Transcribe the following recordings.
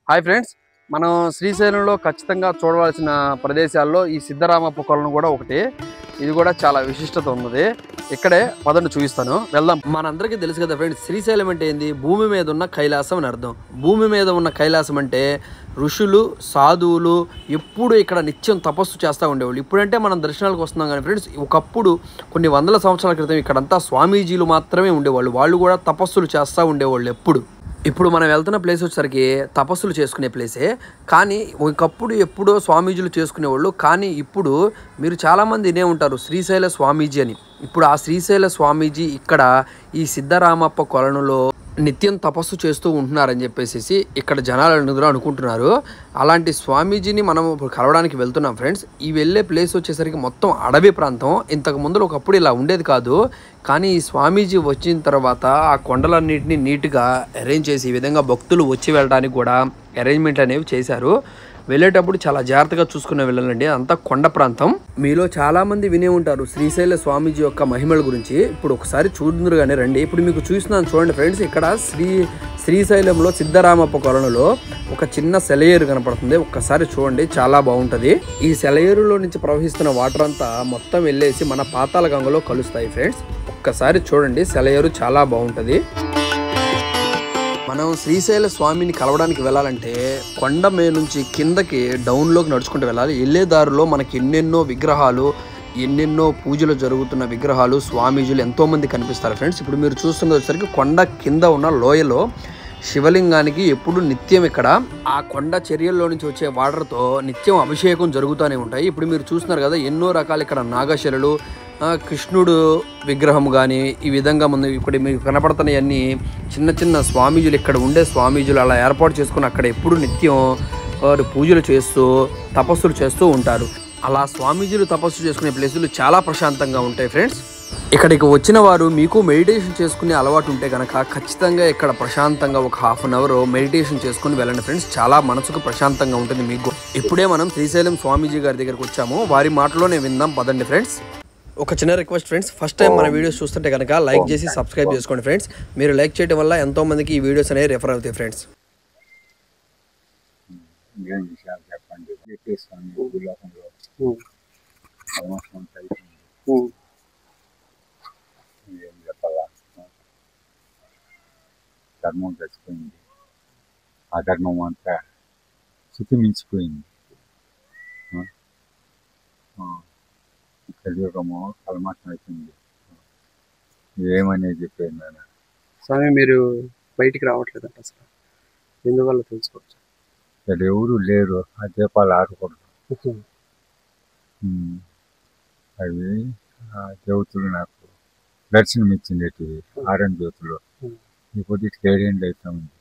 Hi friends, మనం శ్రీశైలంలో ఖచ్చితంగా చూడవలసిన ప్రదేశాల్లో ఈ సిద్ధరామప్ప కొలను కూడా ఒకటి. ఇది కూడా చాలా విశిష్టత ఉన్నది. ఇక్కడే పదండి చూపిస్తాను, వెళ్దాం. మనందరికీ తెలుసు కదా ఫ్రెండ్స్, శ్రీశైలం అంటే ఏంది? భూమి మీద ఉన్న కైలాసం అని అర్థం. భూమి మీద ఉన్న కైలాసం అంటే ఋషులు, సాధువులు ఎప్పుడు ఇక్కడ నిత్యం తపస్సు చేస్తూ ఉండేవాళ్ళు. ఇప్పుడంటే మనం దర్శనాలకు వస్తున్నాం కానీ ఫ్రెండ్స్, ఒకప్పుడు కొన్ని వందల సంవత్సరాల క్రితం ఇక్కడంతా స్వామీజీలు మాత్రమే ఉండేవాళ్ళు. వాళ్ళు కూడా తపస్సులు చేస్తూ ఉండేవాళ్ళు. ఇప్పుడు మనం వెళ్తున్న ప్లేస్ వచ్చేసరికి తపస్సులు చేసుకునే ప్లేసే. కానీ ఒకప్పుడు ఎప్పుడో స్వామీజీలు చేసుకునేవాళ్ళు. కానీ ఇప్పుడు మీరు చాలామంది వినే ఉంటారు శ్రీశైల స్వామీజీ అని. ఇప్పుడు ఆ శ్రీశైల స్వామీజీ ఇక్కడ ఈ సిద్ధరామప్ప కొలనులో నిత్యం తపస్సు చేస్తూ ఉంటున్నారని చెప్పేసి ఇక్కడ జనాలు అనుకుంటున్నారు. అలాంటి స్వామీజీని మనం ఇప్పుడు కలవడానికి వెళ్తున్నాం ఫ్రెండ్స్. ఈ వెళ్ళే ప్లేస్ వచ్చేసరికి మొత్తం అడవి ప్రాంతం. ఇంతకు ముందు ఒకప్పుడు ఇలా ఉండేది కాదు. కానీ ఈ స్వామీజీ వచ్చిన తర్వాత ఆ కొండలన్నింటినీ నీట్గా అరేంజ్ చేసి ఈ విధంగా భక్తులు వచ్చి వెళ్ళడానికి కూడా అరేంజ్మెంట్ అనేవి చేశారు. వెళ్ళేటప్పుడు చాలా జాగ్రత్తగా చూసుకునే వెళ్ళాలండి. అంతా కొండ ప్రాంతం. మీలో చాలామంది వినే ఉంటారు శ్రీశైల స్వామీజీ యొక్క మహిమల గురించి. ఇప్పుడు ఒకసారి చూడుగానే రండి. ఇప్పుడు మీకు చూస్తున్నాను చూడండి ఫ్రెండ్స్. ఇక్కడ శ్రీశైలంలో సిద్ధరామప్ప కొలనులో ఒక చిన్న సెలయేరు కనపడుతుంది. ఒక్కసారి చూడండి, చాలా బాగుంటుంది. ఈ సెలయేరులో నుంచి ప్రవహిస్తున్న వాటర్ అంతా మొత్తం వెళ్ళేసి మన పాతాళ గంగలో కలుస్తాయి ఫ్రెండ్స్. ఒక్కసారి చూడండి, సెలయేరు చాలా బాగుంటుంది. మనం శ్రీశైల స్వామిని కలవడానికి వెళ్ళాలంటే కొండ మీద నుంచి కిందకి డౌన్లోకి నడుచుకుంటూ వెళ్ళాలి. వెళ్ళే దారిలో మనకి ఎన్నెన్నో విగ్రహాలు, ఎన్నెన్నో పూజలు జరుగుతున్న విగ్రహాలు, స్వామీజీలు ఎంతోమంది కనిపిస్తారు ఫ్రెండ్స్. ఇప్పుడు మీరు చూస్తున్నది వచ్చేసరికి కొండ కింద ఉన్న లోయలో శివలింగానికి ఎప్పుడు నిత్యం ఇక్కడ ఆ కొండ చర్యల్లో నుంచి వచ్చే వాటర్తో నిత్యం అభిషేకం జరుగుతూనే ఉంటాయి. ఇప్పుడు మీరు చూస్తున్నారు కదా, ఎన్నో రకాల ఇక్కడ నాగశిలలు, కృష్ణుడు విగ్రహం కానీ ఈ విధంగా ముందు ఇక్కడ మీకు కనపడుతున్నవన్నీ చిన్న చిన్న స్వామీజులు, ఇక్కడ ఉండే స్వామీజులు అలా ఏర్పాటు చేసుకుని అక్కడ ఎప్పుడు నిత్యం వారు పూజలు చేస్తూ తపస్సులు చేస్తూ ఉంటారు. అలా స్వామీజీలు తపస్సు చేసుకునే ప్లేసులు చాలా ప్రశాంతంగా ఉంటాయి ఫ్రెండ్స్. ఇక్కడికి వచ్చిన వారు మీకు మెడిటేషన్ చేసుకునే అలవాటు ఉంటే కనుక ఖచ్చితంగా ఇక్కడ ప్రశాంతంగా ఒక ½ అన్ అవర్ మెడిటేషన్ చేసుకుని వెళ్ళండి ఫ్రెండ్స్. చాలా మనసుకు ప్రశాంతంగా ఉంటుంది మీకు. ఇప్పుడే మనం శ్రీశైలం స్వామీజీ గారి దగ్గరకు వచ్చాము. వారి మాటలోనే విందాం పదండి ఫ్రెండ్స్. ఒక చిన్న రిక్వెస్ట్ ఫ్రెండ్స్, ఫస్ట్ టైం మన వీడియోస్ చూస్తుంటే కనుక లైక్ చేసి సబ్స్క్రైబ్ చేసుకోండి ఫ్రెండ్స్. మీరు లైక్ చేయడం వల్ల ఎంతో మందికి ఈ వీడియోస్ అనేవి రెఫర్ అవుతాయి ఫ్రెండ్స్. ధర్మం చచ్చిపోయింది, అధర్మం అంతా శుతిమించిపోయింది. కలియుగము కల్మషం అయిపోయింది. ఏమనేది చెప్పేది నాన్న. స్వామి, మీరు బయటికి రావట్లేదంట, అసలు ఎందువల్ల తెలుసుకోవచ్చు? ఇక్కడ ఎవరు లేరు, ఆ దీపాలు ఆడకూడదు. అవి జ్యోతులు నాకు దర్శనం ఇచ్చింది, ఆరం జ్యోతులు. ఇప్పుడు 7 ఏళ్ళు అవుతా ఉంది.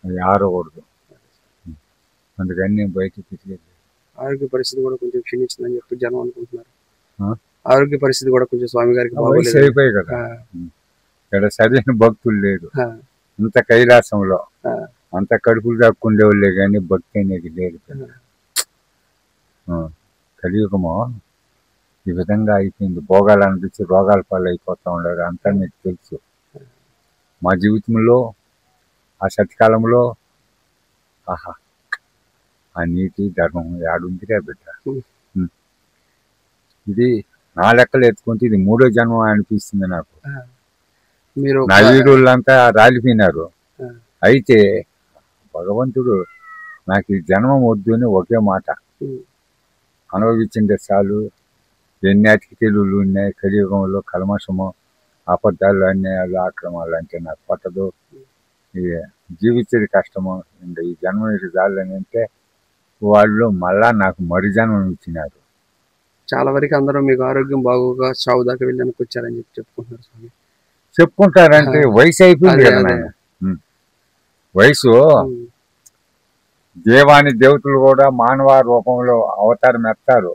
అవి ఆరకూడదు. అందుకని నేను బయటకు తిరిగేది. ఆరోగ్య పరిస్థితి కూడా కొంచెం క్షీణించిందని చెప్పి జనం అనుకుంటున్నారు. ఆరోగ్య పరిస్థితి కూడా కొంచెం స్వామి గారికి వయసు అయిపోయాయి కదా. ఇక్కడ సరైన భక్తులు లేదు. అంత కైలాసంలో అంత కడుపులు దాక్కుండే వాళ్ళే కానీ భక్తి అనేది లేదు. కలియుగము ఈ విధంగా అయిపోయింది. భోగాలు అనిపించి రోగాల పాలు అయిపోతూ ఉండరు. అంతా మీకు తెలుసు. మా జీవితంలో ఆ సత్కాలంలో ఆహా, ఆ నీతి ధర్మం ఏడుందిగా బిడ్డ. ఇది నా లెక్కలు ఎత్తుకుంటే ఇది 3వ జన్మ అనిపిస్తుంది నాకు. నా వీరులంతా రాలిపోయినారు. అయితే భగవంతుడు నాకు ఈ జన్మం వద్దు అని ఒకే మాట, అనుభవించిందే చాలు. ఎన్ని అతిథులు ఉన్నాయి కలియుగంలో, కల్మషము, అబద్ధాలు, అన్యాయాలు, ఆక్రమాలు అంటే నాకు పట్టదు. ఇది జీవించేది కష్టము. ఇంకా ఈ జన్మ ఇది చాలని అంటే వాళ్ళు మళ్ళా నాకు మరు జన్మం ఇచ్చినారు. చాలా వరకు అందరూ మీకు ఆరోగ్యం బాగోగా చావు దాకా వెళ్ళడానికి వచ్చారని చెప్పి చెప్పుకుంటున్నారు స్వామి. చెప్పుకుంటారంటే వయసు అయిపోయింది కదా. వయసు దేవాని దేవతలు కూడా మానవ రూపంలో అవతారం ఎత్తారు.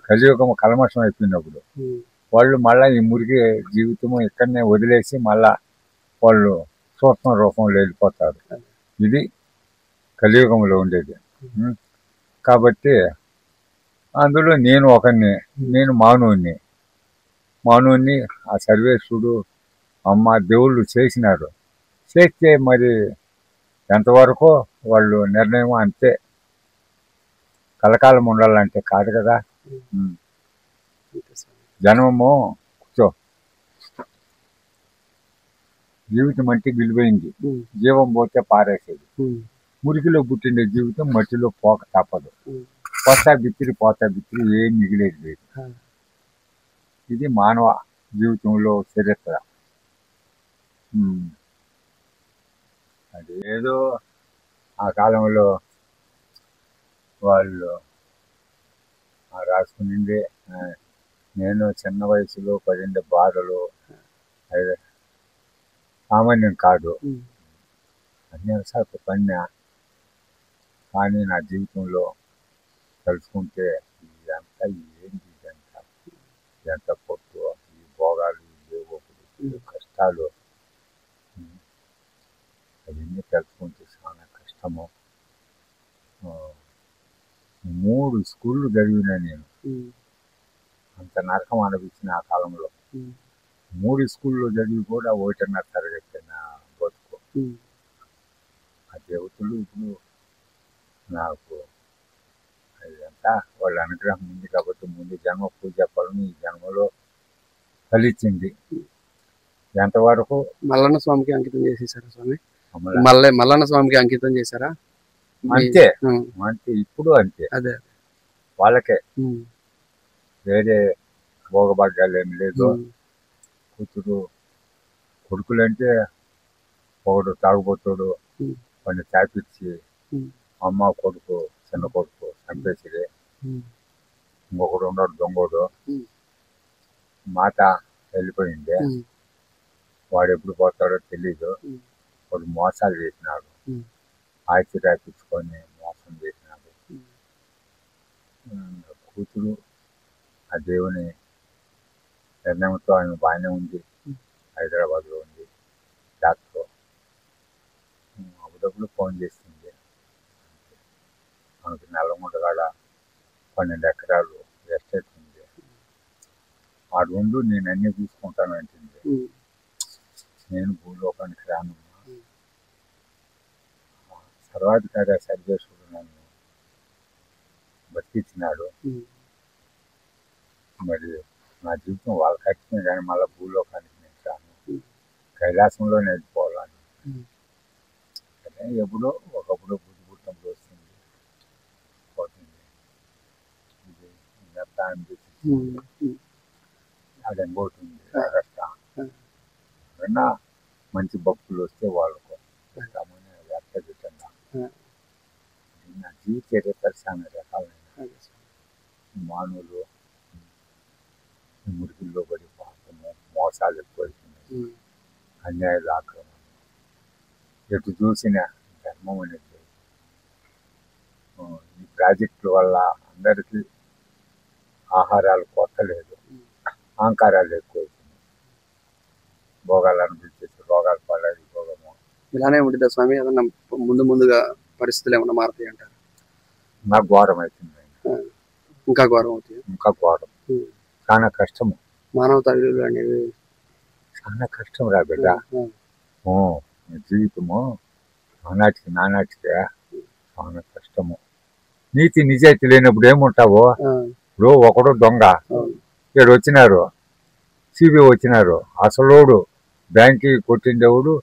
కలియుగం కల్మషం అయిపోయినప్పుడు వాళ్ళు మళ్ళా ఈ మురికి జీవితము ఇక్కడనే వదిలేసి మళ్ళా వాళ్ళు సూక్ష్మ రూపంలో వెళ్ళిపోతారు. ఇది కలియుగంలో ఉండేది. కాబట్టి అందులో నేను ఒకరిని, నేను మానవుణ్ణి. ఆ సర్వేశ్వరుడు అమ్మ దేవుళ్ళు చేసినారు. చేస్తే మరి ఎంతవరకు వాళ్ళు నిర్ణయం అంతే. కలకాలం ఉండాలంటే కాదు కదా. జన్మము కూర్చో, జీవితం అంటే విలువైంది, జీవం పోతే పారేసేది. మురికిలో పుట్టిండే జీవితం మట్టిలో పోక తప్పదు. పోతా బిత్తిరి ఏం మిగిలేదు లేదు. ఇది మానవ జీవితంలో చరిత్ర. అది ఏదో ఆ కాలంలో వాళ్ళు రాసుకునింది. నేను చిన్న వయసులో పడిండే బాధలు అది సామాన్యం కాదు. అన్ని అవసరాలు పడినా కానీ నా జీవితంలో తలుచుకుంటే ఇదంతా ఏంటి, ఇదంతా పొట్టు, ఈ భోగాలు, ఈ కష్టాలు అవన్నీ తలుచుకుంటే చాలా కష్టము. 3 స్కూళ్ళు చదివినా నేను. అంత నరకం అనిపించిన ఆ కాలంలో. 3 స్కూల్లో చదివి కూడా 1.5 తరగతి నా బతుకు. ఆ దేవతలు ఇప్పుడు నాకు అదంతా వాళ్ళ అనుగ్రహం ఉంది కాబట్టి ముందు జన్మ పూజ ఫలం ఈ జన్మలో ఫలించింది. ఎంతవరకు మల్లన్న స్వామికి అంకితం చేసేసారా స్వామి? మల్లన్న స్వామికి అంకితం చేశారా? అంతే అంతే, ఇప్పుడు అంతే. అదే వాళ్ళకే, వేరే భోగభాగ్యాలు ఏమి లేదు. కూతురు కొడుకులంటే ఒకడు తాగుబోతుడు, వాడిని తాపిచ్చి అమ్మ కొడుకు చిన్న కొడుకు చంపేసిరే. ఇంకొకడు ఉన్నాడు దొంగోడు, మాత వెళ్ళిపోయింది. వాడు ఎప్పుడు పోతాడో తెలీదు. వాడు మోసాలు చేసినాడు, ఆస్తి రాపించుకొని మోసం చేసినాడు. కూతురు ఆ దేవుని నిర్ణయంతో ఆమె బాగానే ఉంది, హైదరాబాద్లో ఉంది డాక్టర్. అప్పుడప్పుడు ఫోన్ చేస్తుంది. మనకి నల్లముండగాడ 12 ఎకరాలు ఎస్టేట్ ఉంది, వాడు ఉండు నేను అన్నీ చూసుకుంటాను అంటుంది. నేను భూలోకానికి రాను. సర్వాధికారి సర్వేశ్వరుడు నన్ను బతికించినాడు. మరి నా జీవితం వాళ్ళ కట్టిన కానీ మళ్ళీ భూలోకానికి నేను రాను, కైలాసంలో నేర్చుకోవాలని. ఎప్పుడో ఒకప్పుడు బుద్ధి పుట్టం వస్తుంది పోతుంది. ఇది ఇదంతా అనిపిస్తుంది. అది ఇంకోటి ఉంది ఎవరన్నా మంచి భక్తులు వస్తే వాళ్ళకు వ్యక్తగతంగా నా జీవిత చరిత్ర చాలా రకాలైన మానవులు మురికిల్లో పడి పాపము, మోసాలు ఎక్కువైతున్నాయి, అన్యాయాలు, ఆక్రమణ, ఎటు చూసిన ధర్మం అనేది. ఈ ప్రాజెక్టుల వల్ల అందరికీ ఆహారాలు కొత్తలేదు, అహంకారాలు ఎక్కువైతున్నాయి, భోగాలు అనిపించేసి రోగాలు పాలది భోగము. ఇలానే ఉంటుంది స్వామి. ఏదన్నా ముందుగా పరిస్థితులు ఏమన్నా మారుతాయి అంటారు? నాకు ఘోరం అవుతుంది, ఇంకా ఘోరం అవుతాయి. ఇంకా ఘోరం, చాలా కష్టము. మానవతా విలువలు అనేవి చాలా కష్టం రా బిడ్డ. జీవితము నానాటికే చాలా కష్టము. నీతి నిజాయితీ లేనప్పుడు ఏముంటావు? ఇప్పుడు ఒకడు దొంగ ఇక్కడ వచ్చినారు, సిబిఐ వచ్చినారు, అసలోడు బ్యాంక్కి కొట్టిండేవాడు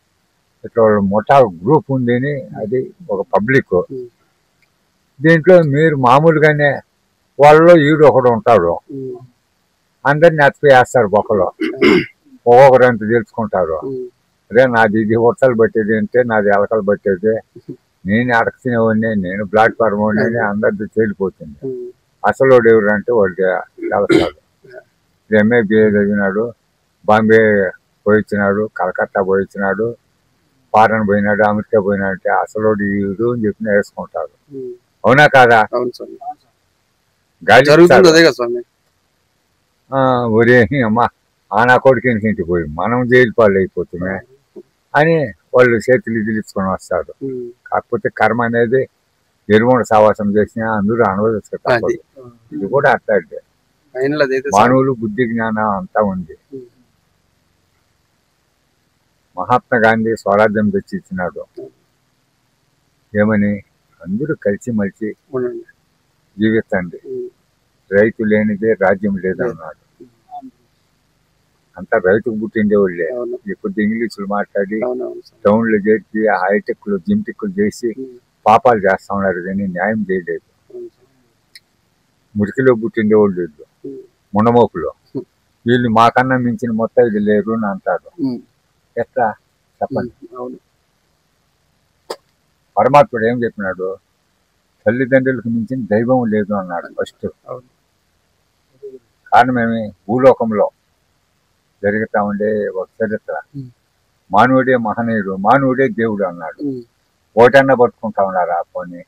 ఇట్లా మొట్టా గ్రూప్ ఉందని, అది ఒక పబ్లిక్. దీంట్లో మీరు మామూలుగానే వాళ్ళలో ఈడు ఒకడు ఉంటాడు, అందరిని అతిపేస్తారు బొక్కలో. ఒక్కొక్కరు ఎంత తెలుసుకుంటారు. అదే నాది ఇది హోటల్ పట్టేది అంటే నాది ఎలకలు పట్టేది, నేను అడక తినేవాడిని, నేను ప్లాట్ఫామ్ వాడిని, అందరిది తేలిపోతుంది. అసలు ఎవరు అంటే వాడికి తెలుస్తాడు. ఎంఏ బిఏ చదివినాడు, బాంబే పోయిచ్చినాడు, కలకత్తా పోయిచ్చినాడు, ఫారెన్ పోయినాడు, అమెరికా పోయినాడు అంటే అసలు ఈడు అని చెప్పి వేసుకుంటారు. అవునా కాదా? ఒరే అమ్మా ఆ నా కొడుకు ఇంటికి పోయి మనం జైలు పాలు అయిపోతున్నా అని వాళ్ళు చేతులు ఇదిలించుకొని వస్తారు. కాకపోతే కర్మ అనేది ఎరువును సావాసం చేసినా అందరూ అనుభవిస్తారు. ఇది కూడా అట్లాంటి మానవులు బుద్ధి జ్ఞానం అంతా ఉంది. మహాత్మా గాంధీ స్వరాజ్యం తెచ్చి ఇచ్చినాడు, ఏమని అందరూ కలిసిమెలిసి అవునండి. జీవించండి, రైతు లేనిదే రాజ్యం లేదన్నాడు. అంతా రైతుకు పుట్టిండేవాళ్ళే. అవును. ఇప్పుడు ఇంగ్లీషులు మాట్లాడి అవునవును సార్. టౌన్లో చేర్చి హైటెక్లు జిమ్టెక్లు చేసి పాపాలు చేస్తా ఉన్నారు, కానీ న్యాయం చేయలేదు. అవును సార్. మురికిలో పుట్టిండేవాళ్ళు వీళ్ళు, మునమోపులో. వీళ్ళు మాకన్నా మించిన మొత్తం ఇది లేరు అని అంటారు. ఎట్లా చెప్పండి? అవును. పరమాత్ముడు ఏం చెప్పినాడు? తల్లిదండ్రులకు మించిన దైవం లేదు అన్నాడు ఫస్ట్. అవును. కారణమేమి? భూలోకంలో జరుగుతా ఉండే ఒక చరిత్ర. మానవుడే మహనీయుడు, మానవుడే దేవుడు అన్నాడు. ఓటన్నా పట్టుకుంటా ఉన్నారా పోనీ?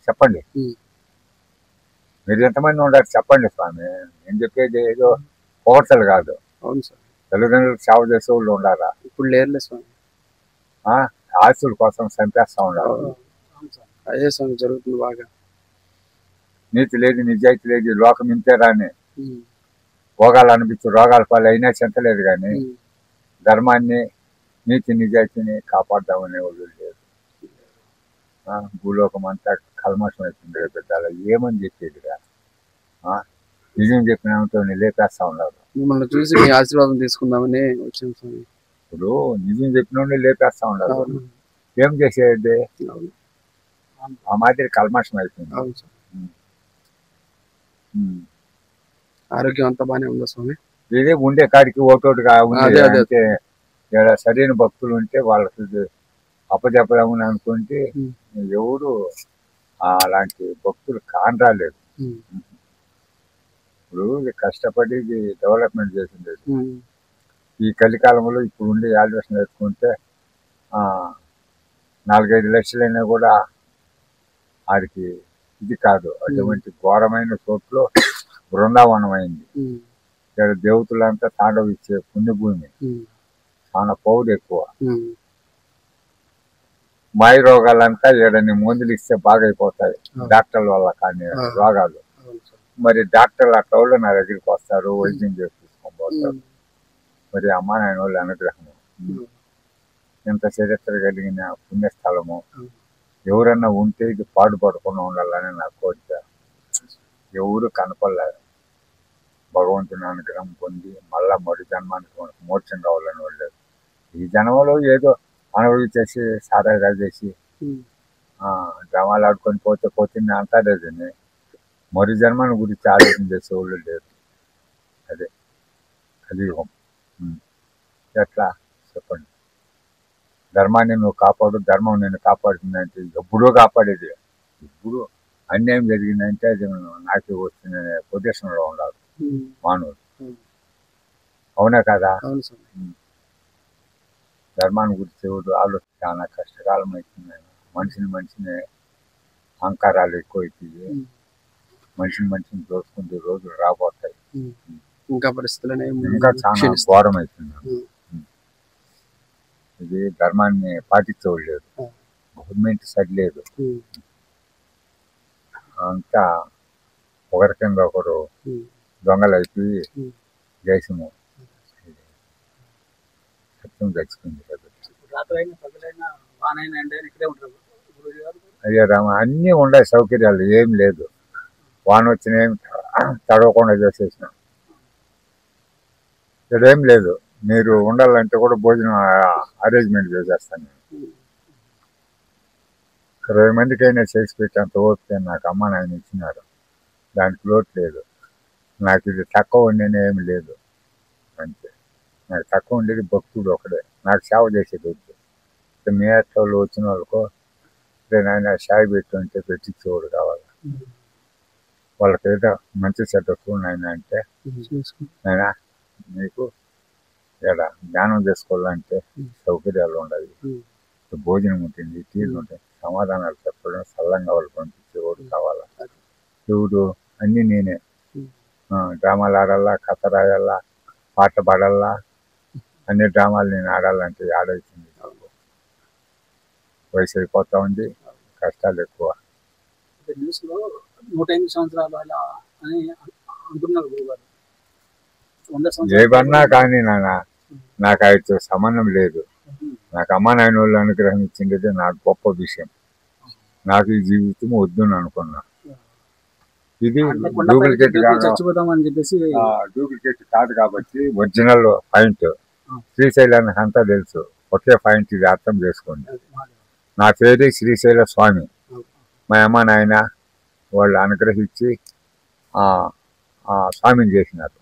చెప్పండి. మీరు ఎంతమంది ఉన్నారు చెప్పండి స్వామి. నేను చెప్పేది ఏదో పొగడ్తలు కాదు. అవును సార్. తల్లిదండ్రులకు సేవ చేసే వాళ్ళు ఉండాలా? ఇప్పుడు లేరులే స్వామి. ఆస్తుల కోసం చంపేస్తా ఉండాలి. అదే స్వామి జరుగుతుంది బాగా. నీతి లేదు, నిజాయితీ లేదు, లోకం ఇంతే రాని భోగాలు అనిపించు రోగాల పాలు అయినా చెంతలేదు, కానీ ధర్మాన్ని నీతి నిజాయితీని కాపాడదామనే వాళ్ళు లేదు. భూలోకం అంతా కల్మషం అవుతుంది పెద్దాల. ఏమని చెప్పేదిగా? నిజం చెప్పినంతో లేపేస్తా ఉన్నారు. మిమ్మల్ని చూసి మీ ఆశీర్వాదం తీసుకుందామని వచ్చాను స్వామి. ఇప్పుడు నిజం చెప్పిన లేపేస్తా ఉన్నారు. ఏం చేసేది? ఆ మాదిరి కల్మషం అయిపోయింది. ఆరోగ్యం అంతా బాగానే ఉందా స్వామి? ఇదే ఉండే కాడికి ఓటోటుగా ఉంది. అంటే సరైన భక్తులు ఉంటే వాళ్ళకి అప్పచెప్పదామని అనుకుంటే ఎవరు అలాంటి భక్తులు కానరాలేదు. ఇప్పుడు కష్టపడి డెవలప్మెంట్ చేసింది. ఈ కలికాలంలో ఇప్పుడు ఉండే ఆలోచన వేసుకుంటే 4-5 లక్షలైనా కూడా వాడికి ఇది కాదు. అటువంటి ఘోరమైన చోట్లో బృందావనం అయింది. ఇక్కడ దేవతలంతా తాండవిచ్చే పుణ్యభూమి, చాలా పౌరు ఎక్కువ. మాయ రోగాలంతా ఏడని మందులు ఇస్తే బాగైపోతాయి డాక్టర్ల వల్ల కానీ రోగాలు. మరి డాక్టర్లు అట్లా వాళ్ళు నా దగ్గరికి వస్తారు, వైద్యం చేసి తీసుకొని పోతారు. మరి అమ్మా నాయన వాళ్ళు అనుగ్రహము. ఎంత చరిత్ర కలిగిన పుణ్యస్థలము. ఎవరన్నా ఉంటే ఇది పాడుపడకుండా ఉండాలని నా కోరిక. ఎవరు కనపడలేదు. భగవంతుని అనుగ్రహం పొంది మళ్ళా మరు జన్మానికి మనకు మోక్షం కావాలని వాళ్ళు. ఈ జన్మలో ఏదో అనుభవించేసి సారాగా చేసి డ్రామాలు ఆడుకొని పోతే అంటారే, కానీ మరు జన్మని గురించి ఆలోచన చేసేవాళ్ళు లేరు. అదే కలియుగం. ఎట్లా చెప్పండి? ధర్మాన్ని నువ్వు కాపాడు, ధర్మం నేను కాపాడుతుందంటే ఎప్పుడూ కాపాడేది. ఇప్పుడు అన్యాయం జరిగిందంటే అది నాకే వస్తున్న పొజిషన్లో ఉండాలి మానవుడు. అవునా కదా? ధర్మాన్ని గురించి ఎవరు ఆలోచన చాలా కష్టకాలం అవుతుంది. మనిషిని అహంకారాలు ఎక్కువైపోయి మనిషిని దోచుకుంటే రోజులు రాబోతాయి. ఇంకా పరిస్థితులు ఇంకా చాలా ఘోరం అవుతుంది. ఇది ధర్మాన్ని పాటించలేదు, గవర్నమెంట్ సరిలేదు. అంతా ఒకరి కింద ఒకరు దొంగలు అయిపోయి దేశము సత్యం తెచ్చుకుంది కదా. అయ్యా రామ, అన్నీ ఉన్నాయి సౌకర్యాలు, ఏం లేదు. వాన వచ్చిన ఏం తడవకుండా చేసేసినాం. ఇక్కడ ఏం లేదు. మీరు ఉండాలంటే కూడా భోజనం అరేంజ్మెంట్ చేసేస్తాను నేను. 20 మందికైనా చేసి పెట్టేంత ఓపిక నాకు అమ్మ నాయన ఇచ్చినారు. దానికి లోటు లేదు. నాకు ఇది తక్కువ ఉండేనే ఏమి లేదు. అంతే. నాకు తక్కువ ఉండేది భక్తుడు ఒకడే. నాకు సేవ చేసేది వద్దు. మీ వాళ్ళు వచ్చిన వాళ్ళకో నాయన షాయి పెట్టుంటే పెట్టించేవాడు కావాలి. వాళ్ళకి ఏదో మంచి చెడ్డ నాయన అంటే నాయన మీకు ఇక్కడ ధ్యానం చేసుకోవాలంటే సౌకర్యాలు ఉండాలి, భోజనం ఉంటుంది, టీలు ఉంటాయి, సమాధానాలు చెప్పడం, సల్లంగా వాళ్ళు పంపించేవాడు కావాలా. శివుడు అన్నీ నేనే. డ్రామాలు ఆడాలా, కథ రాయాలా, పాట పాడాలా, అన్ని డ్రామాలు నేను ఆడాలంటే ఆడవుతుంది. వయసు అయిపోతా ఉంది, కష్టాలు ఎక్కువ. న్యూస్లో 108 సంవత్సరాలు అలా అని అంటున్నారు గురుగారు. ఏమన్నా కానీ నాన్న నాకు ఆయనతో సంబంధం లేదు. నాకు అమ్మ నాయన వాళ్ళు అనుగ్రహం ఇచ్చింది నాకు గొప్ప విషయం. నాకు ఈ జీవితం వద్దును అనుకున్నా. ఇది అంటే కొండ డూప్లికేట్ పైకి కాదు, చచ్చిపోతామని చెప్పేసి డూప్లికేట్ కాదు కాబట్టి ఒరిజినల్ పాయింట్. శ్రీశైలానికి అంతా తెలుసు, ఒకే పాయింట్, ఇది అర్థం చేసుకోండి. నా పేరు శ్రీశైల స్వామి. మా అమ్మ నాయన వాళ్ళు అనుగ్రహించి స్వామిని చేసినారు.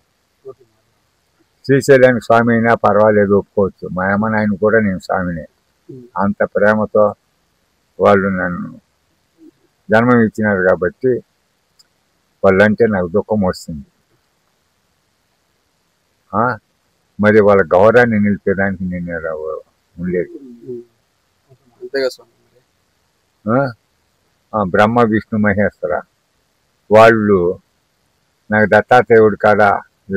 శ్రీశైలానికి స్వామి అయినా పర్వాలేదు, ఒప్పుకోవచ్చు. మా అమ్మ నాయన కూడా నేను స్వామినే. అంత ప్రేమతో వాళ్ళు నన్ను జన్మం ఇచ్చినారు కాబట్టి వాళ్ళంటే నాకు దుఃఖం వస్తుంది. మరి వాళ్ళ గౌరవాన్ని నిలిపేదానికి నేను ఉండేది. అంతేగా స్వామి. బ్రహ్మ విష్ణు మహేశ్వర వాళ్ళు నాకు దత్తాత్రేయుడు కాడ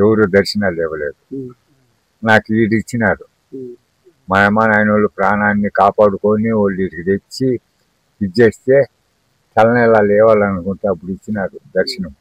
ఎవరు దర్శనాలు ఇవ్వలేదు, నాకు వీడు ఇచ్చినారు. మా అమ్మ నాయన వాళ్ళు ప్రాణాన్ని కాపాడుకొని వాళ్ళు వీటికి తెచ్చి ఇది చేస్తే తలనేలా లేవాలనుకుంటే అప్పుడు ఇచ్చినారు దర్శనం.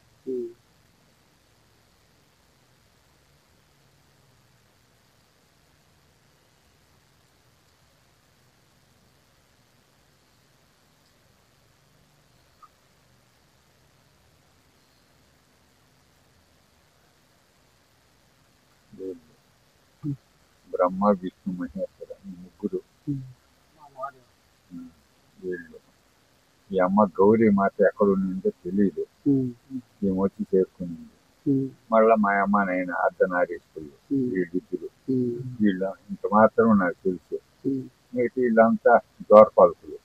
బ్రహ్మ విష్ణు మహేశ్వర ముగ్గురు వీళ్ళు. ఈ అమ్మ గౌరీ మాత ఎక్కడ ఉండిందో తెలియదు, మేము వచ్చి చేరుకునింది. మళ్ళా మా అమ్మ నాయన అర్ధనారీశ్వరులు వీళ్ళిద్దరు. వీళ్ళు ఇంత మాత్రం నాకు తెలుసు. మిగతా వీళ్ళంతా దోరపాలకులు,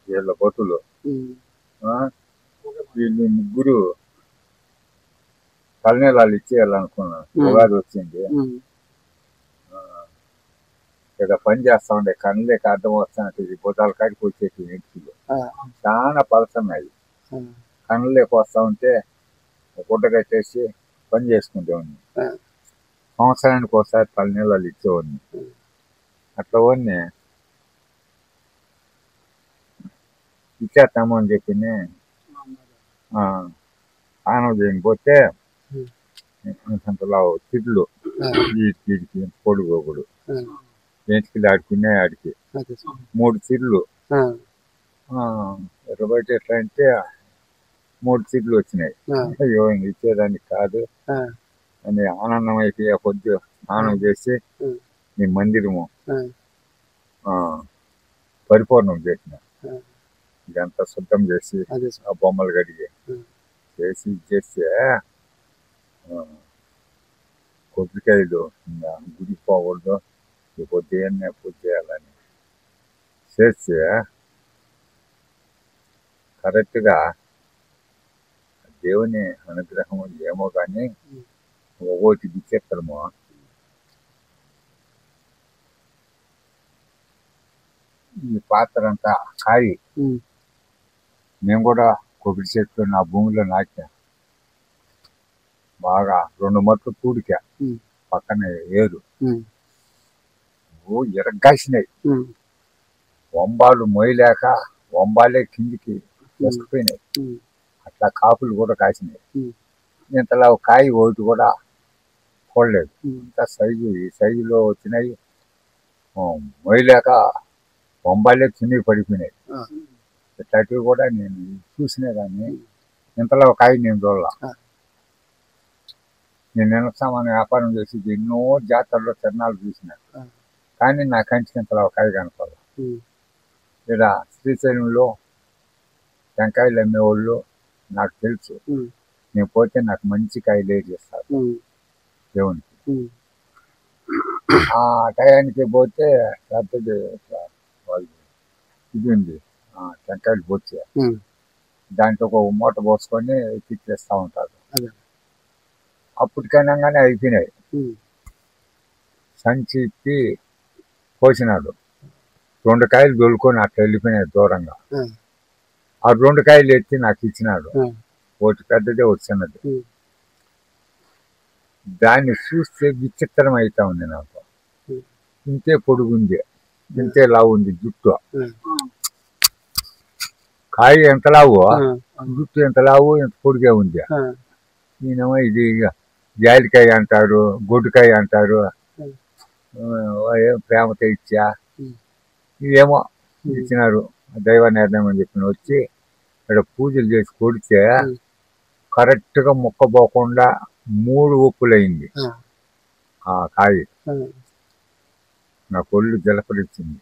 వీళ్ళ బతులు. వీళ్ళు ముగ్గురు తలనీలాలు ఇచ్చేయాలనుకున్నాను. ఉగాది వచ్చింది, ఇక్కడ పని చేస్తా ఉండే కళ్ళకి అర్థం వస్తానంటే బుధాల కాడికి వచ్చేటి నెట్టిలు చాలా పలసన్నాయి. కళ్ళకి వస్తా ఉంటే గుడ్డ కట్టేసి పని చేసుకుంటేవాడిని. సంవత్సరానికి ఒకసారి తలనీలాలు ఇచ్చేవాడిని. అట్లా వాడిని ఇచ్చేస్తాము అని చెప్పి స్నానం చేయకపోతే అంతలా తిట్లు, వీటికి పొడుగోగుడు, ఏంటికి ఆడుకునే ఆడికి 3 తిట్లు. ఎట్లా బయట ఎట్లా అంటే 3 తిట్లు వచ్చినాయి. అయ్యో ఇచ్చేదానికి కాదు అని ఆనందం అయిపోయి కొద్ది స్నానం చేసి నీ మందిరము పరిపూర్ణం చేసిన, ఇదంతా శుద్ధం చేసి ఆ బొమ్మలు కడిగి చేసి ఇచ్చేస్తే కొబ్బరికాయలు గుడికి పోకూడదు, పొద్దున్నే పూజ చేయాలని చేస్తే కరెక్ట్గా దేవుని అనుగ్రహం ఏమో కానీ ఒకటి విచిత్రము. ఈ పాత్ర అంతా కాయి మేము కూడా కొబ్బరి చెట్లు నా భూమిలో నాటా, బాగా 2 మట్లు పూడికా, పక్కన ఏరు ఎరగాసినాయి. వంబాలు మొయ్యలేక వంబాలే కిందికి వస్తుపోయినాయి. అట్లా కాపులు కూడా కాసినాయి. ఇంతలా కాయ ఒకటి కూడా చూడలేదు. ఇంత సైజు ఈ సైజులో వచ్చినాయి. మొయ్యలేక వంబాలే కిందికి పడిపోయినాయి. ఇట్లాంటివి కూడా నేను చూసినా కానీ ఇంతలో కాయ నేను చూడాల. నేను నిన్నసామాను వ్యాపారం చేసి ఎన్నో జాతరలో తిరణాలు చూసిన కానీ నా కంటికి ఇంతలో కాయ కనపడాలి. ఇక్కడ శ్రీశైలంలో టెంకాయలు అమ్మేవాళ్ళు నాకు తెలుసు. నేను పోతే నాకు మంచి కాయలు వేసేస్తారు దేవునికి. ఆ టయానికి పోతే పెద్దది వాళ్ళు ఇది ఉంది, టెంకాయలు పోతే దాంట్లో ఒక మూట పోసుకొని ఎక్కిచ్చేస్తూ ఉంటారు. అప్పటికైనా కానీ అయిపోయినాయి. సంచి ఇప్పి పోసినాడు. 2 కాయలు దొలుకొని అట్లా వెళ్ళిపోయినాయి దూరంగా. ఆ 2 కాయలు ఎత్తి నాకు ఇచ్చినాడు. ఒకటి పెద్దదే, ఒకటి చిన్నది. దాన్ని చూస్తే విచిత్రం అవుతా ఉంది నాకు. ఇంతే పొడుగుంది, ఇంతే లావు ఉంది జుట్టు. కాయ ఎంత లావు, జుట్టు ఎంత లావు, ఎంత పొడిగే ఉంది. నేనేమో ఇది జాలికాయ అంటారు, గొడ్డుకాయ అంటారు. ప్రేమతో ఇచ్చా ఉమ్. ఏమో ఇచ్చినారు దైవ నిర్ణయం అని చెప్పిన వచ్చి ఇక్కడ పూజలు చేసి కొడితే కరెక్ట్గా ముక్క పోకుండా 3 ఉప్పులైంది ఆ కాయ. నా కొళ్ళు జలపరిచింది.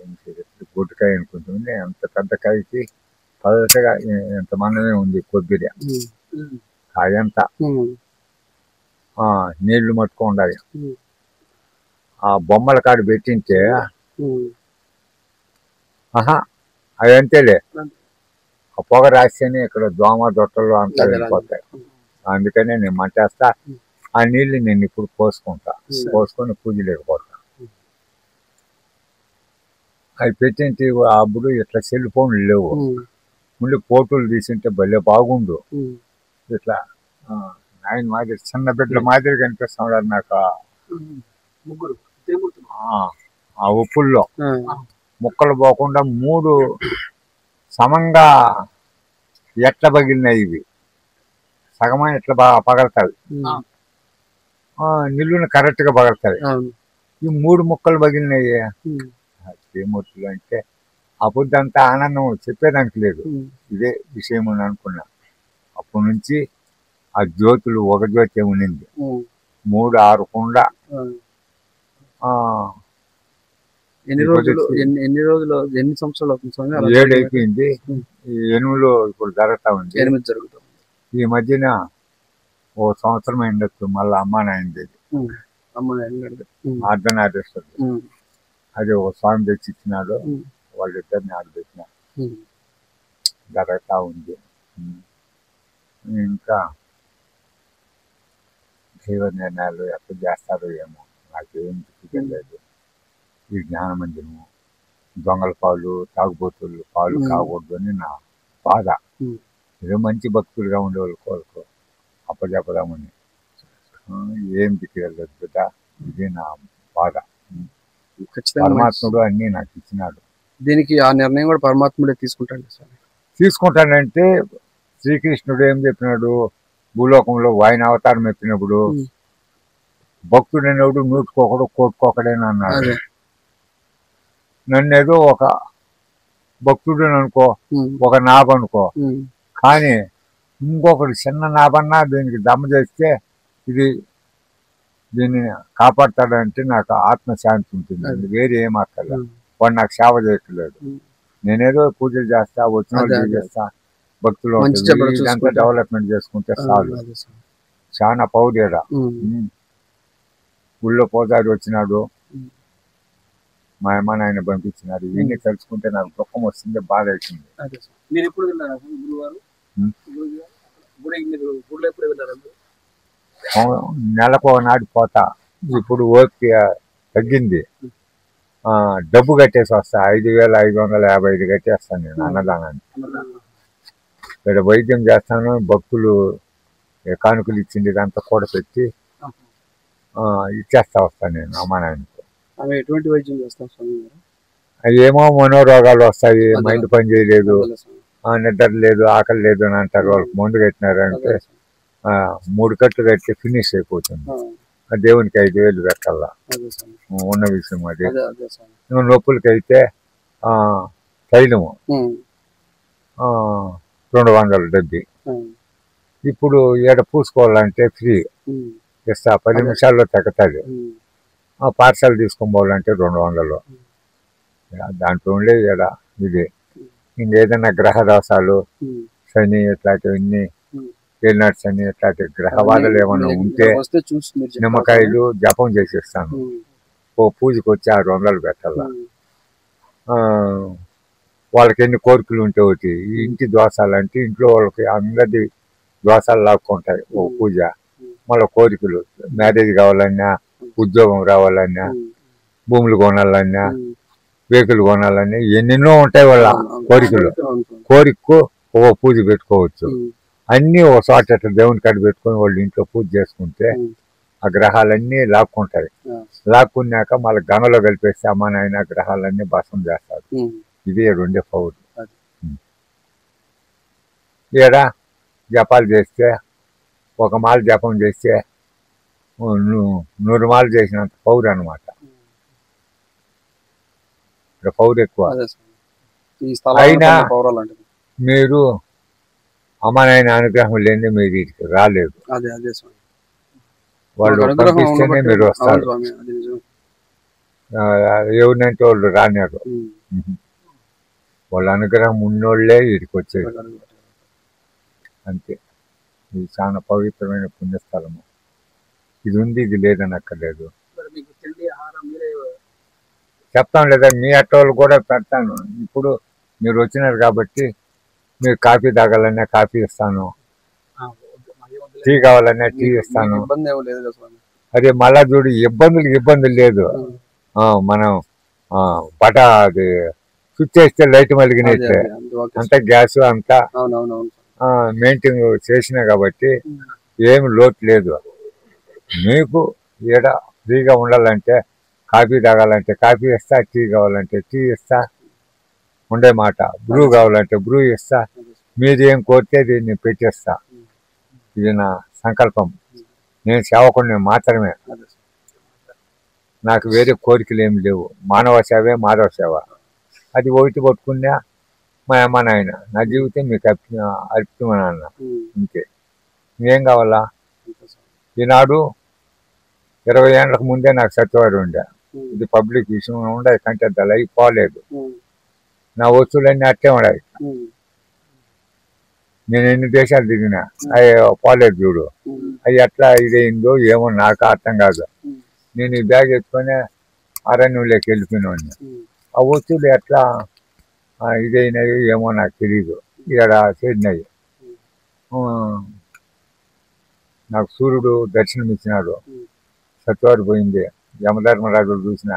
ఏం చేయలేదు గుడ్డకాయ అనుకుంటుంది. అంత పెద్ద కాయకి పదటగా ఎంత మందమే ఉంది కొబ్బరి కాయ అంతా. నీళ్లు మట్టుకు ఉండాలి. ఆ బొమ్మల కాడ పెట్టింటే అవి అంతేలే ఆ పొగ రాస్తేనే ఇక్కడ దోమ దొట్టలు అంతా వెళ్ళిపోతాయి. అందుకనే నేను మంటేస్తా. ఆ నీళ్లు నేను ఇప్పుడు పోసుకుంటా. పోసుకొని పూజ లేకపోతా. అవి పెట్టింటి అప్పుడు ఇట్లా సెల్ ఫోన్లు లేవు. ముందు ఫోటోలు తీసింటే భలే బాగుండు. ఇట్లా ఆయన మాదిరి చిన్న బిడ్డల మాదిరి కనిపిస్తున్నాడు నాకు. ఆ ఉప్పుల్లో ముక్కలు పోకుండా 3 సమంగా ఎట్లా పగిలినాయి. ఇవి సగమా ఎట్లా పగలుతాయి. నిల్లుని కరెక్ట్గా పగలుతాయి. ఈ 3 ముక్కలు పగిలినాయి. శ్రీమూర్తులు అంటే అప్పుడు అంతా ఆనందం చెప్పేదానికి లేదు. ఇదే విషయం అని అనుకున్నా. అప్పటి నుంచి ఆ జ్యోతులు ఒక జ్యోతి ఉండింది. 3 ఆరకుండా ఎన్ని రోజులు ఎన్ని సంవత్సరాలు అవుతుంది స్వామి? 7 అయిపోయింది. 8లో ఇప్పుడు జరుగుతా ఉంది. 8 జరుగుతుంది. ఈ మధ్యన 1 సంవత్సరం అయిండొచ్చు. మళ్ళీ అమ్మా నాయనది అర్ధనారీశ్వరుడు. అది ఒక స్వామి తెచ్చి ఇచ్చినాడు. వాళ్ళిద్దరిని ఆడబెట్టినారు. జరుగుతూ ఉంది. ఇంకా దైవ నిర్ణయాలు ఎప్పుడు చేస్తారో ఏమో నాకేం తెలియలేదు. ఈ జ్ఞానమందిరము దొంగల పాలు తాగుబోతులు పాలు కాకూడదు అని నా బాధ. ఏదో మంచి భక్తులుగా ఉండేవాళ్ళు కోరుకో అప్పచెప్పదామని ఏం దిక్కులేదు బిడ్డ. ఇది నా బాధ. పరమాత్ముడు అన్నీ నాకు ఇచ్చినాడు. దీనికి ఆ నిర్ణయం కూడా పరమాత్ముడే తీసుకుంటాడు. తీసుకుంటానంటే శ్రీకృష్ణుడు ఏం చెప్పినాడు? భూలోకంలో ఆయన అవతారం ఎత్తినప్పుడు భక్తుడు అనేవాడు 100కి 1 కోటుకొకడేని అన్నాడు. నన్ను ఏదో ఒక భక్తుడు అనుకో, ఒక నాభ అనుకో. కానీ ఇంకొకటి చిన్న నాభన్నా దీనికి దమ్మ చేస్తే దీన్ని కాపాడతాడంటే నాకు ఆత్మశాంతి ఉంటుంది. వేరే ఏం అక్కర్లేదు. వాడు నాకు సేవ చేయట్లేదు. నేనేదో పూజలు చేస్తా, వచ్చిన వాళ్ళు చేస్తా, భక్తులు ఇదంతా డెవలప్మెంట్ చేసుకుంటే చాలు. చాలా పౌర్యడా. ఊళ్ళో పోదారి వచ్చినాడు, మా అమ్మ నాయన పంపించినారు. ఇవన్నీ తెలుసుకుంటే నాకు దుఃఖం వస్తుంది, బాధ అవుతుంది. మీరు ఎప్పుడు వెళ్ళారా గురువారు? నెలకు ఒకనాడు పోతా. ఇప్పుడు ఓపిక తగ్గింది. డబ్బు కట్టేసి వస్తా. 5,555 కట్టేస్తాను నేను అన్నదానాన్ని. ఇక్కడ వైద్యం చేస్తాను. భక్తులు కానుకలు ఇచ్చింది ఇదంతా కూడా పెట్టి ఇచ్చేస్తా వస్తాను నేను అమ్మ నాయనతో. ఎటువంటి వైద్యం చేస్తాం స్వామి? ఏమో మనోరోగాలు వస్తాయి. మైండ్ పని చేయలేదు, నిద్ర లేదు, ఆకలి లేదు అని అంటారు. వాళ్ళకి మందు కట్టినారంటే 3 కట్లు కట్టి ఫినిష్ అయిపోతుంది. దేవునికి 5,000 పెట్టాలా ఉన్న విషయం అది. నొప్పులకి అయితే తైలము 200 డబ్బి. ఇప్పుడు ఏడ పూసుకోవాలంటే ఫ్రీ ఇస్తా, 10 నిమిషాల్లో తగ్గుతుంది. పార్సల్ తీసుకొని పోవాలంటే 200. దాంట్లో ఉండే ఏడ ఇది. ఇంకేదైనా గ్రహ దోషాలు, శని ఇట్లాంటివన్నీ, ఏలినాటి శని ఇట్లాంటి గ్రహ బాధలు ఏమైనా ఉంటే నిమ్మకాయలు జపం చేసేస్తాను. పూజకి వచ్చి 600 పెట్టాలా. వాళ్ళకి ఎన్ని కోరికలు ఉంటే ఒకటి. ఇంటి దోషాలు అంటే ఇంట్లో వాళ్ళకి అందరి దోషాలు లాక్కుంటాయి. ఓ పూజ, మళ్ళీ కోరికలు, మ్యారేజ్ కావాలన్నా, ఉద్యోగం రావాలన్నా, భూములు కొనాలన్నా, వెహికల్ కొనాలన్నా, ఎన్నెన్నో ఉంటాయి వాళ్ళ కోరికలు. కోరికకు ఓ పూజ పెట్టుకోవచ్చు. అన్నీ ఓ చోట దేవుని కాడ పెట్టుకొని వాళ్ళు ఇంట్లో పూజ చేసుకుంటే ఆ గ్రహాలన్నీ లాక్కుంటాయి. లాక్కున్నాక మళ్ళీ గంగలో కలిపేస్తే అమ్మ నాయన గ్రహాలన్నీ భస్మం చేస్తారు. ఇదే 2 పౌరు. ఈడ జపాలు చేస్తే, ఒక మాల జపం చేస్తే 100 మాలు చేసినంత పౌరు అనమాట. ఇక్కడ పౌరు ఎక్కువ. అదే స్వామి. ఈ స్థలాలను అయినా కొన్ని పౌరాలంటే మీరు అమ్మనాయన అనుగ్రహం లేని మీరు ఇక్కడికి రాలేదు. అదే అదే స్వామి. వాళ్ళు మాకు అనుగ్రహం పంపిస్తేనే ఉండబట్టే మీరు అవును వస్తారు. స్వామి, అది నిజం. ఎవరినంటే వాళ్ళు రానిరు. వాళ్ళ అనుగ్రహం ఉన్నోళ్లే ఇక్కడికి వచ్చేది. అంతే. ఇది చాలా పవిత్రమైన పుణ్యస్థలము. ఇది ఉంది, ఇది లేదని అక్కర్లేదు. మరి మీకు తిండి ఆహారం మీరే చెప్తాం లేదా, మీ అట్టోళ్ళు కూడా పెడతాను. ఇప్పుడు మీరు వచ్చినారు కాబట్టి మీరు కాఫీ తాగాలన్నా కాఫీ ఇస్తాను, టీ కావాలన్నా టీ ఇస్తాను. ఇబ్బంది ఏమీ లేదు కదా స్వామి. అదే మళ్ళా చూడు, ఇబ్బందులు లేదు. మనం బట అది స్విచ్ వేస్తే లైట్ మలిగినట్లే, అంతా గ్యాస్ అంతా మెయింటైన్ చేసినా కాబట్టి ఏమి లోటు లేదు. మీకు ఈడ ఫ్రీగా ఉండాలంటే కాఫీ తాగాలంటే కాఫీ ఇస్తా, టీ కావాలంటే టీ ఇస్తా, ఉండే మాట. బ్రూ కావాలంటే బ్రూ ఇస్తా, మీరు ఏం కోరితే దీన్ని పెట్టేస్తా. ఇది నా సంకల్పం. నేను సేవకుడిని మాత్రమే, నాకు వేరే కోరికలు ఏమి లేవు. మానవ సేవే మాధవ సేవ. అది ఒకటి పట్టుకున్నా మా అమ్మ నాయన, నా జీవితం మీకు అర్పితమని అన్న. ఇంకే ఏం కావాలా? ఈనాడు 20 ఏళ్ళకు ముందే నాకు సత్యవాడు ఉండే. ఇది పబ్లిక్ విషయం ఉండే కంటే లైఫ్ పోలేదు. నా వస్తువులన్నీ అట్టే ఉన్నాయి. నేను ఎన్ని దేశాలు తిరిగినా అవి పోలేదు చూడు. అవి ఎట్లా ఇదైందో ఏమో నాకు అర్థం కాదు. నేను ఈ బ్యాగ్ ఎత్తుకొని అరణ్యంలోకి వెళ్ళిపోయినవాడిని. ఆ వస్తువులు ఎట్లా ఇదైనాయి ఏమో నాకు తెలియదు. ఇక్కడ చేరినాయి. నాకు సూర్యుడు దర్శనం ఇచ్చినాడు. సత్యవాడు పోయింది. యమధర్మరాజులు చూసిన,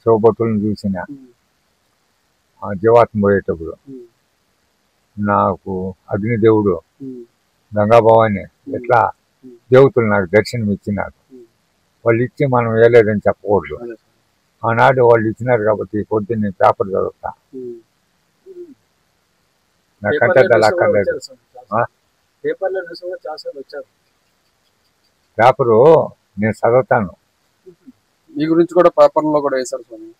శివభక్తులను చూసిన, జీవాత్మ పోయేటప్పుడు నాకు అగ్నిదేవుడు, గంగాభవాని ఎట్లా దేవతలు నాకు దర్శనం ఇచ్చినారు. వాళ్ళు ఇచ్చి మనం వేయలేదని చెప్పకూడదు. ఆనాడు వాళ్ళు ఇచ్చినారు కాబట్టి పొద్దున్న నేను పేపర్ చదువుతా. నాకంటే అక్కర్లేదు. పేపరు నేను చదువుతాను. మీ గురించి కూడా పేపర్లో కూడా వేశారు స్వామి.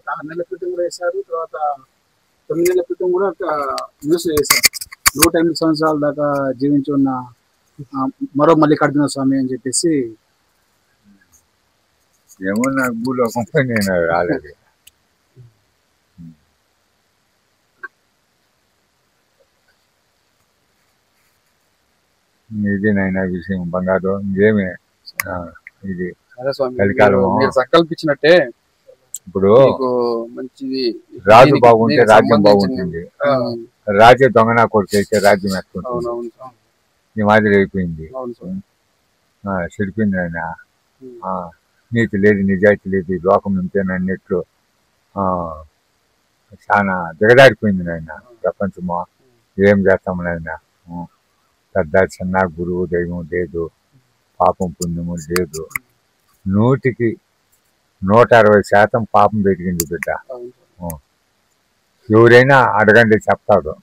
6 నెలల క్రితం కూడా వేశారు. తర్వాత 9 నెలల క్రితం కూడా న్యూస్ వేశారు. 108 సంవత్సరాల దాకా జీవించి ఉన్న మరో మల్లికార్జున స్వామి అని చెప్పేసి. ఏమో నాకు భూలోకం నేను రాలేదు. ఇది నైనా విషయం బంగారు. ఇంకేమి ఇది కలికాలం సంకల్పించినట్టే. ఇప్పుడు మంచిది, రాజు బాగుంటే రాజ్యం బాగుంటుంది. రాజే దొంగనా కొడుకు అయితే రాజ్యం ఎక్కుంటుంది. ఈ మాదిరి అయిపోయింది. చెడిపోయింది ఆయన. నీతి లేదు, నిజాయితీ లేదు, ఈ లోకం ఇంతేనన్నట్లు చాలా దిగదారిపోయింది నాయన ప్రపంచము. ఏం చేస్తాము నాయన? పెద్ద చిన్న గురువు దైవం లేదు, పాపం పుణ్యము లేదు. 100కి 160% పాపం పెరిగింది బిడ్డ. ఎవరైనా అడగండి చెప్తాడు.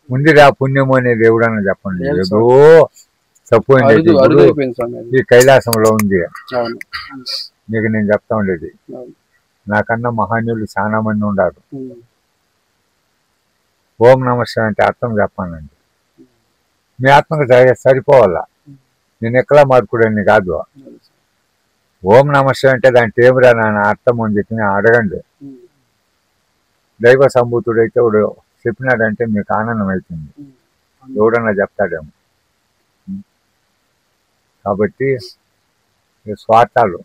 ముందుగా పుణ్యము అనేది ఎవడన్నా చెప్పండి. ఏదో తప్పు ఈ కైలాసంలో ఉంది. మీకు నేను చెప్తా ఉండేది, నాకన్నా మహానీయులు చాలా మంది ఉన్నారు. ఓం నమస్కారం అంటే అర్థం చెప్పానండి. మీ ఆత్మకు సరిపోవాలా. నేను ఎక్కడా మార్పుడని కాదు. ఓం నమస్కారం అంటే దాంట్లో ఏమిరా నాన్న అర్థం అని చెప్పి అడగండి. దైవ సంభూతుడైతే వాడు చెప్పినాడంటే మీకు ఆనందం అవుతుంది. ఎవడన్నా చెప్తాడేమో. కాబట్టి స్వార్థాలు,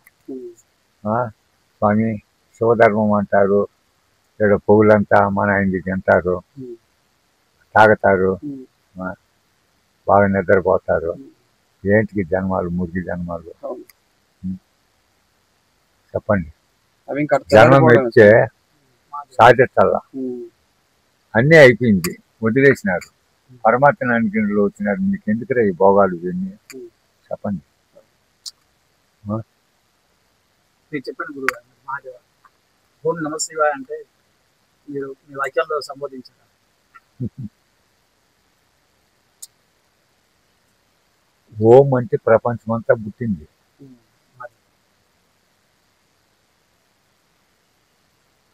స్వామి శివధర్మం అంటారు, ఇక్కడ పొగులంతా మన ఇంటికి అంటారు, తాగుతారు, బాగా నిద్రపోతారు. ఏంటికి జన్మాలు, మురికి జన్మాలు చెప్పండి. జన్మం ఇచ్చే సాధించాలా. అన్నీ అయిపోయింది, వదిలేసినారు. పరమాత్మ అనుగ్రహంలో వచ్చినారు. మీకు ఎందుకురా ఈ భోగాలు ఇవన్నీ చెప్పండి. మీరు చెప్పండి గురువు మహాదేవ. ఓం నమ శివాయ అంటే మీరు మీ వాక్యాల్లో సంబోధించారు. ఓం అంటే ప్రపంచమంతా పుట్టింది.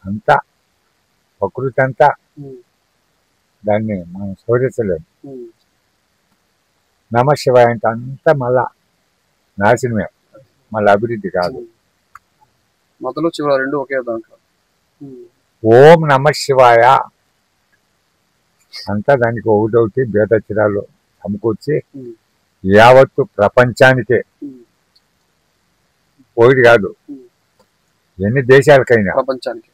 అంతా ప్రకృతి అంతా దాన్ని మనం శోధించలేము. నమ శివాయ అంటే అంతా మళ్ళా నాశనమే, మళ్ళీ అభివృద్ధి కాదు. మొదలు చివరి రెండు ఒకే దాంట్లో. ఓం నమ శివాయ అంతా దానికి ఒకటొకటి భేదక్షరాలు సమకూర్చి యావత్తు ప్రపంచానికే, ఒకటి కాదు ఎన్ని దేశాలకైనా ప్రపంచానికి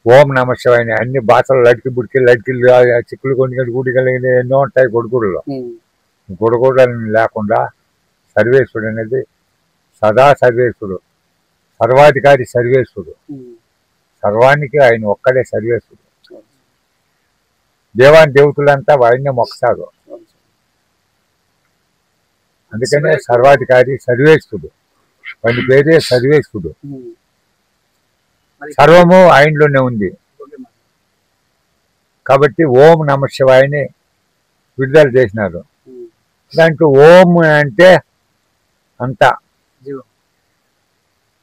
ఓం నమ శివాయ అన్ని భాషలు లడికి బుడికి లడికిలు చిక్కులు కొన్ని గుడికలు ఎన్నో ఉంటాయి. గొడుగుడులో గొడుగుడు లేకుండా సర్వేశ్వరుడు అనేది సదా సర్వేశ్వరుడు, సర్వాధికారి సర్వేశ్వరుడు, సర్వానికి ఆయన ఒక్కడే సర్వేశ్వరుడు. దేవాని దేవతలంతా ఆయన్నే మొక్కసారు. అందుకనే సర్వాధికారి సర్వేశ్వరుడు, వాని పేరే సర్వేశ్వరుడు. సర్వము ఆయనలోనే ఉంది కాబట్టి ఓం నమ శివాయని విడుదల చేసినారు. దాంట్లో ఓం అంటే అంతా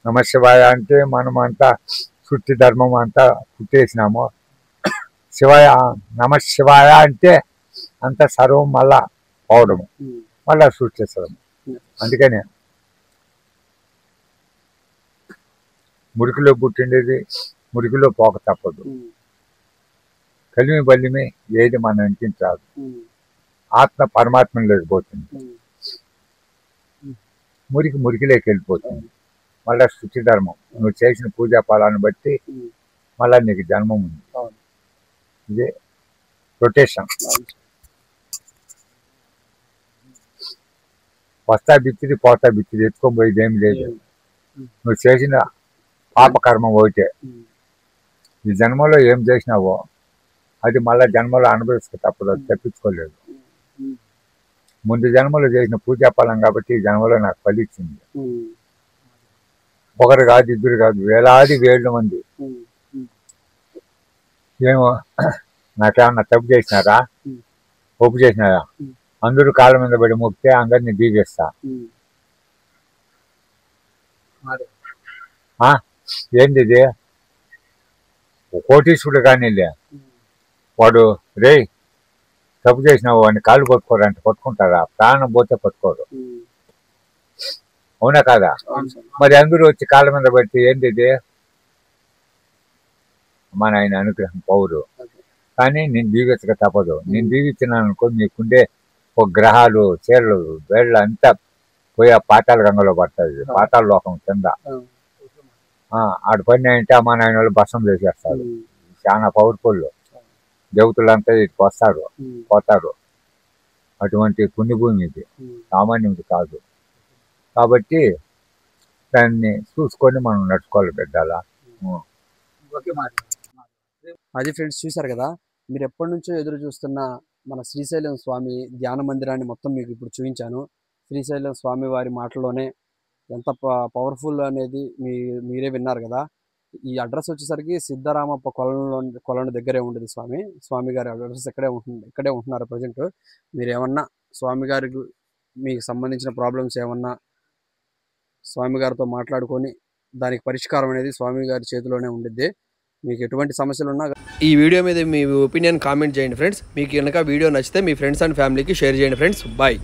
నమ శివాయ అంటే మనం అంతా సృష్టి ధర్మం అంతా పుట్టేసినాము. శివాయ నమ శివాయ అంటే అంత సర్వం మళ్ళా పోవడము, మళ్ళా సృష్టించడం. అందుకనే మురికిలో పుట్టిండేది మురికిలో పోక తప్పదు. కలిమి బలిమి ఏది మన ఇంటికి రాదు. ఆత్మ పరమాత్మలోకి పోతుంది, మురికి మురికిలోకి వెళ్ళిపోతుంది. మళ్ళా సృష్టి ధర్మం నువ్వు చేసిన పూజా ఫలాన్ని బట్టి మళ్ళా నీకు జన్మం ఉంది. ఇదే రొటేషన్. వస్తా బిత్తిరి పోతా బిత్తిరి ఎత్తుకొని పోయేది ఏమి లేదు. నువ్వు చేసిన పాపకర్మం ఒకటే. ఈ జన్మలో ఏం చేసినావో అది మళ్ళా జన్మలో అనుభవిస్తే తప్పదు, తప్పించుకోలేదు. ముందు జన్మలో చేసిన పూజా ఫలం కాబట్టి ఈ జన్మలో నాకు ఫలించింది. ఒకరు కాదు, ఇద్దరు కాదు, వేలాది వేల మంది. ఏమో నాకేమన్నా తప్పు చేసినారా, ఒప్పు చేసినారా, అందరూ కాళ్ళ మీద పడి మొక్కితే అందరినీ దీవిస్తా. ఏంది ఇది? కోటీశ్వరుడు కానీ వాడు రే తప్పు చేసినావు అని కాళ్ళు పట్టుకోరంటే పట్టుకుంటారా? ప్రాణం పోతే పట్టుకోరు. అవునా కాదా? మరి అందరూ వచ్చి కాళ్ళ మీద పడితే ఏంది ఇది? మన ఆయన అనుగ్రహం పౌరు. కానీ నేను దీవించక తప్పదు. నేను దీవించినాను అనుకో, నీకుండే ఒక గ్రహాలు చీరలు వేళ్ళు అంతా పోయి ఆ పాతాళ గంగలో పడుతుంది, పాతాళ లోకం కింద. ఆడ పని అంటే అమ్మా నాయన వాళ్ళు భస్మం చేసేస్తారు. చాలా పవర్ఫుల్. దేవతలంతా ఇటుకు వస్తారు, పోతారు. అటువంటి పుణ్యభూమి ఇది, సామాన్యుడి కాదు. కాబట్టి దాన్ని చూసుకొని మనం నడుచుకోవాలి బిడ్డలా. అది ఫ్రెండ్స్, చూసారు కదా, మీరు ఎప్పటి నుంచో ఎదురు చూస్తున్న మన శ్రీశైలం స్వామి ధ్యాన మందిరాన్ని మొత్తం మీకు ఇప్పుడు చూపించాను. శ్రీశైలం స్వామి వారి మాటల్లోనే ఎంత పవర్ఫుల్ అనేది మీరే విన్నారు కదా. ఈ అడ్రస్ వచ్చేసరికి సిద్ధరామప్ప కొలను దగ్గరే ఉంటుంది. స్వామి గారి అడ్రస్ ఇక్కడే ఉంటున్నారు ప్రజెంట్. మీరు ఏమన్నా స్వామి గారికి మీకు సంబంధించిన ప్రాబ్లమ్స్ ఏమన్నా స్వామి గారితో మాట్లాడుకొని దానికి పరిష్కారం అనేది స్వామి గారి చేతిలోనే ఉండిద్ది. మీకు ఎటువంటి సమస్యలు ఉన్నా ఈ వీడియో మీద మీ ఒపీనియన్ కామెంట్ చేయండి ఫ్రెండ్స్. మీకు కనుక వీడియో నచ్చితే మీ ఫ్రెండ్స్ అండ్ ఫ్యామిలీకి షేర్ చేయండి ఫ్రెండ్స్. బాయ్.